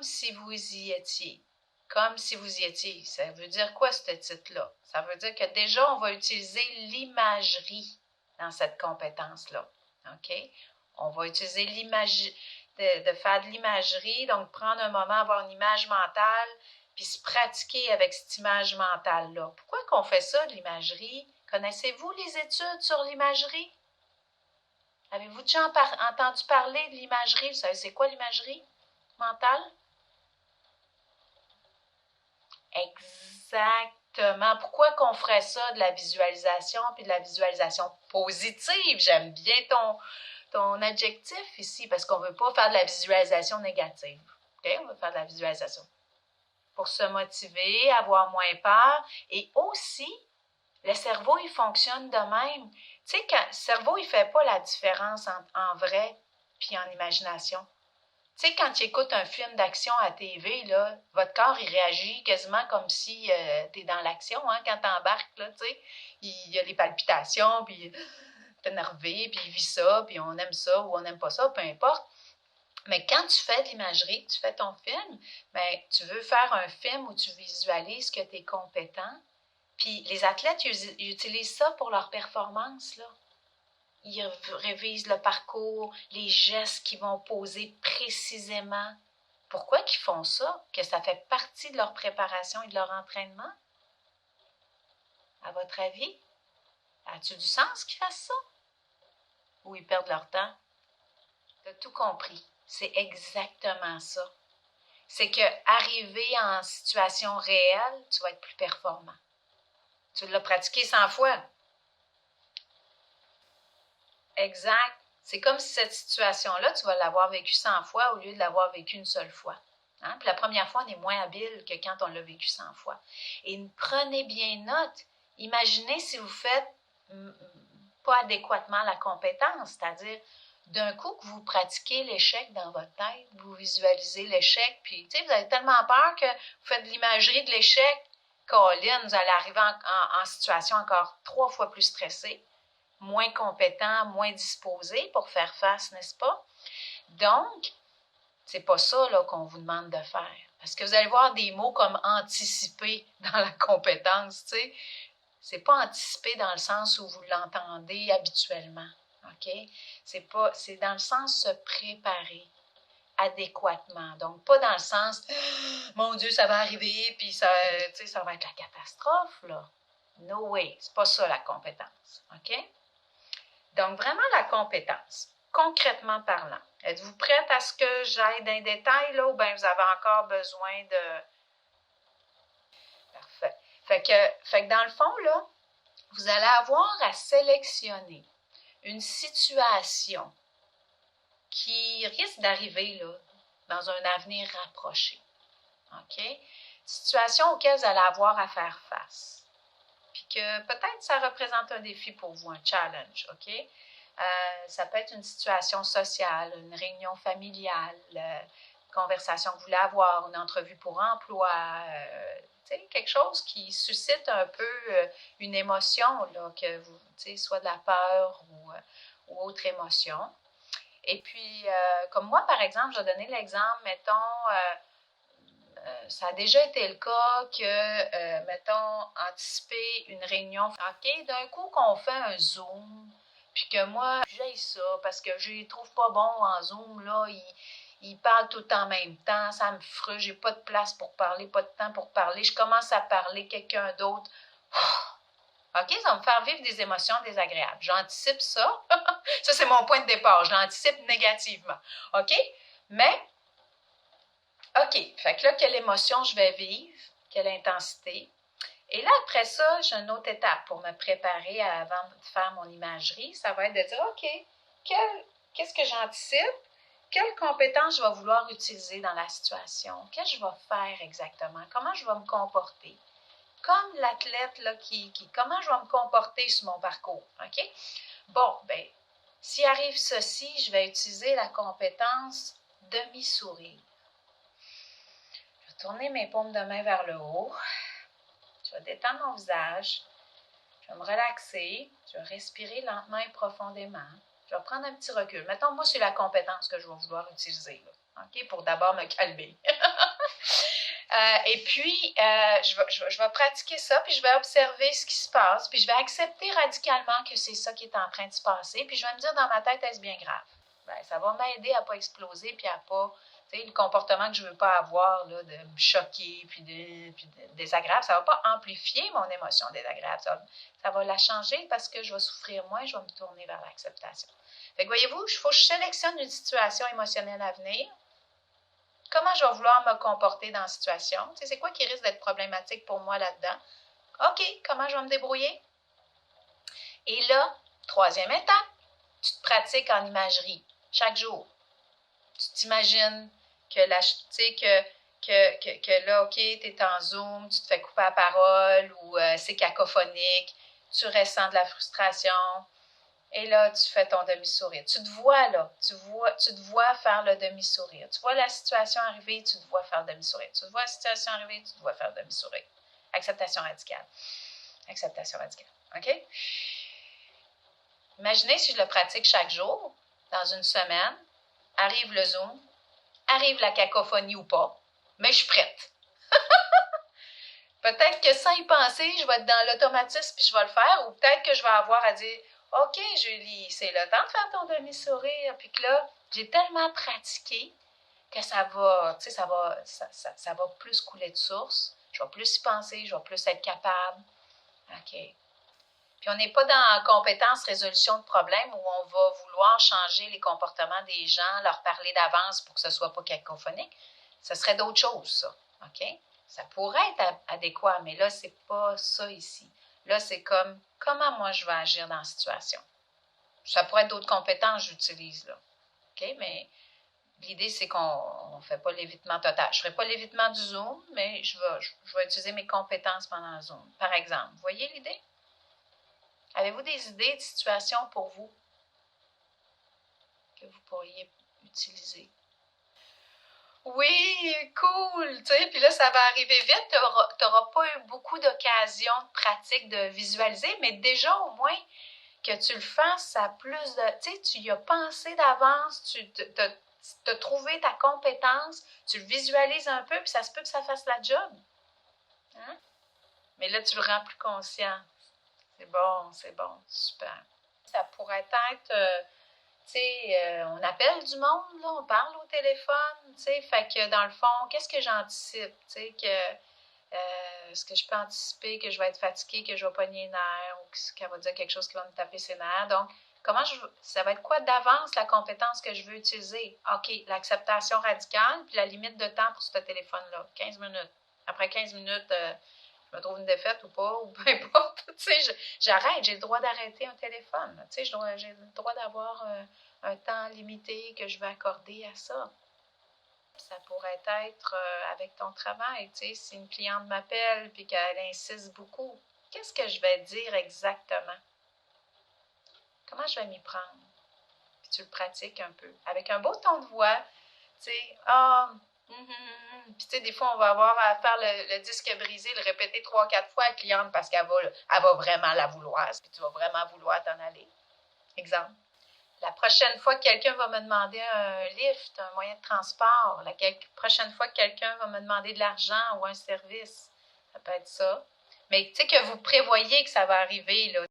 comme si vous y étiez. Comme si vous y étiez. Ça veut dire quoi, ce titre-là? Ça veut dire que déjà, on va utiliser l'imagerie dans cette compétence-là. OK? On va utiliser l'imagerie, de faire de l'imagerie, donc prendre un moment, avoir une image mentale, puis se pratiquer avec cette image mentale-là. Pourquoi qu'on fait ça, de l'imagerie? Connaissez-vous les études sur l'imagerie? Avez-vous déjà entendu parler de l'imagerie? Vous savez, c'est quoi l'imagerie mentale? Exactement. Pourquoi qu'on ferait ça, de la visualisation, puis de la visualisation positive? J'aime bien ton adjectif ici, parce qu'on ne veut pas faire de la visualisation négative. Okay? On veut faire de la visualisation pour se motiver, avoir moins peur. Et aussi, le cerveau, il fonctionne de même. Tu sais, le cerveau, il ne fait pas la différence en vrai puis en imagination. Tu sais, quand tu écoutes un film d'action à TV, là, votre corps, il réagit quasiment comme si tu es dans l'action, hein, quand tu embarques, là, tu sais. Il y a les palpitations, puis tu es énervé, puis il vit ça, puis on aime ça ou on n'aime pas ça, peu importe. Mais quand tu fais de l'imagerie, tu fais ton film, bien, tu veux faire un film où tu visualises que tu es compétent. Puis les athlètes, ils utilisent ça pour leur performance, là. Ils révisent le parcours, les gestes qu'ils vont poser précisément. Pourquoi qu'ils font ça? Que ça fait partie de leur préparation et de leur entraînement? À votre avis? As-tu du sens qu'ils fassent ça? Ou ils perdent leur temps? Tu as tout compris. C'est exactement ça. C'est qu'arriver en situation réelle, tu vas être plus performant. Tu l'as pratiqué 100 fois. Exact. C'est comme si cette situation-là, tu vas l'avoir vécue 100 fois au lieu de l'avoir vécue une seule fois. Hein? Puis la première fois, on est moins habile que quand on l'a vécu 100 fois. Et prenez bien note. Imaginez si vous faites pas adéquatement la compétence, c'est-à-dire d'un coup que vous pratiquez l'échec dans votre tête, vous visualisez l'échec, puis vous avez tellement peur que vous faites de l'imagerie de l'échec. Colin, vous allez arriver en situation encore 3 fois plus stressée, moins compétent, moins disposé pour faire face, n'est-ce pas? Donc, c'est pas ça là, qu'on vous demande de faire. Parce que vous allez voir des mots comme anticiper dans la compétence, tu sais. C'est pas anticiper dans le sens où vous l'entendez habituellement, OK? C'est dans le sens se préparer adéquatement. Donc, pas dans le sens « Mon Dieu, ça va arriver, puis ça, ça va être la catastrophe, là. » No way, c'est pas ça la compétence, OK? Donc, vraiment la compétence, concrètement parlant. Êtes-vous prête à ce que j'aille dans les détails, là, ou bien vous avez encore besoin de... Parfait. Fait que dans le fond, là, vous allez avoir à sélectionner une situation qui risque d'arriver, là, dans un avenir rapproché. OK? Situation auquel vous allez avoir à faire face. Puis que peut-être ça représente un défi pour vous, un challenge, OK? Ça peut être une situation sociale, une réunion familiale, une conversation que vous voulez avoir, une entrevue pour emploi, quelque chose qui suscite un peu une émotion, là, que vous, soit de la peur ou autre émotion. Et puis, comme moi, par exemple, je vais donner l'exemple, mettons, ça a déjà été le cas que, mettons, anticiper une réunion. OK, d'un coup qu'on fait un Zoom, puis que moi, j'aille ça parce que je les trouve pas bons en Zoom, là, ils parlent tout en même temps, ça me frustre, j'ai pas de place pour parler, pas de temps pour parler, je commence à parler quelqu'un d'autre. OK, ça va me faire vivre des émotions désagréables. J'anticipe ça. Ça, c'est mon point de départ. Je l'anticipe négativement. OK? Mais, OK, fait que là, quelle émotion je vais vivre? Quelle intensité? Et là, après ça, j'ai une autre étape pour me préparer avant de faire mon imagerie. Ça va être de dire, OK, qu'est-ce que j'anticipe? Quelles compétences je vais vouloir utiliser dans la situation? Qu'est-ce que je vais faire exactement? Comment je vais me comporter? Comme l'athlète, là, comment je vais me comporter sur mon parcours, OK? Bon, bien, s'il arrive ceci, je vais utiliser la compétence demi-sourire. Je vais tourner mes paumes de main vers le haut. Je vais détendre mon visage. Je vais me relaxer. Je vais respirer lentement et profondément. Je vais prendre un petit recul. Mettons, moi, c'est la compétence que je vais vouloir utiliser, là. OK, pour d'abord me calmer. Et puis, je vais pratiquer ça, puis je vais observer ce qui se passe, puis je vais accepter radicalement que c'est ça qui est en train de se passer, puis je vais me dire dans ma tête, est-ce bien grave? Ben, ça va m'aider à ne pas exploser, puis à pas, tu sais, le comportement que je ne veux pas avoir, là, de me choquer, puis désagréable, ça ne va pas amplifier mon émotion désagréable, ça va la changer parce que je vais souffrir moins, je vais me tourner vers l'acceptation. Fait que voyez-vous, il faut que je sélectionne une situation émotionnelle à venir. Comment je vais vouloir me comporter dans la situation? Tu sais, c'est quoi qui risque d'être problématique pour moi là-dedans? OK, comment je vais me débrouiller? Et là, troisième étape, tu te pratiques en imagerie chaque jour. Tu t'imagines que là, OK, tu es en Zoom, tu te fais couper la parole ou c'est cacophonique, tu ressens de la frustration. Et là, tu fais ton demi-sourire. Tu te vois là, tu te vois faire le demi-sourire. Tu vois la situation arriver, tu te vois faire le demi-sourire. Tu te vois la situation arriver, tu te vois faire le demi-sourire. Acceptation radicale. Acceptation radicale. OK? Imaginez si je le pratique chaque jour, dans une semaine, arrive le Zoom, arrive la cacophonie ou pas, mais je suis prête. Peut-être que sans y penser, je vais être dans l'automatisme puis je vais le faire, ou peut-être que je vais avoir à dire OK, Julie, c'est le temps de faire ton demi-sourire. Puis que là, j'ai tellement pratiqué que ça va, tu sais, ça va plus couler de source. Je vais plus y penser, je vais plus être capable. OK. Puis on n'est pas dans compétence résolution de problème où on va vouloir changer les comportements des gens, leur parler d'avance pour que ce ne soit pas cacophonique. Ce serait d'autres choses, ça. OK? Ça pourrait être adéquat, mais là, c'est pas ça ici. Là, c'est comme comment moi je vais agir dans la situation. Ça pourrait être d'autres compétences que j'utilise là. OK? Mais l'idée, c'est qu'on ne fait pas l'évitement total. Je ne ferai pas l'évitement du Zoom, mais je vais utiliser mes compétences pendant le Zoom. Par exemple, vous voyez l'idée? Avez-vous des idées de situations pour vous que vous pourriez utiliser? Oui, cool, tu sais, puis là, ça va arriver vite, tu n'auras pas eu beaucoup d'occasions de pratique de visualiser, mais déjà, au moins, que tu le fasses, ça a plus de, tu sais, tu y as pensé d'avance, tu as trouvé ta compétence, tu le visualises un peu, puis ça se peut que ça fasse la job. Hein? Mais là, tu le rends plus conscient. C'est bon, super. Ça pourrait être... tu sais, on appelle du monde, là, on parle au téléphone, tu sais, fait que dans le fond, qu'est-ce que j'anticipe, tu sais, est-ce que je peux anticiper que je vais être fatiguée, que je vais pogner les nerfs ou qu'elle va dire quelque chose qui va me taper ses nerfs. Donc, ça va être quoi d'avance la compétence que je veux utiliser? OK, l'acceptation radicale, puis la limite de temps pour ce téléphone-là, 15 minutes. Après 15 minutes, je me trouve une défaite ou pas, ou peu importe. Tu sais, j'arrête, j'ai le droit d'arrêter un téléphone. Tu sais, j'ai le droit d'avoir un temps limité que je vais accorder à ça. Ça pourrait être avec ton travail. Tu sais, si une cliente m'appelle et qu'elle insiste beaucoup, qu'est-ce que je vais dire exactement? Comment je vais m'y prendre? Puis tu le pratiques un peu. Avec un beau ton de voix, tu sais, puis tu sais, des fois, on va avoir à faire le disque brisé, le répéter 3-4 fois à la cliente parce qu'elle va vraiment la vouloir, puis tu vas vraiment vouloir t'en aller. Exemple. La prochaine fois que quelqu'un va me demander un lift, un moyen de transport, la prochaine fois que quelqu'un va me demander de l'argent ou un service, ça peut être ça. Mais tu sais que vous prévoyez que ça va arriver, là.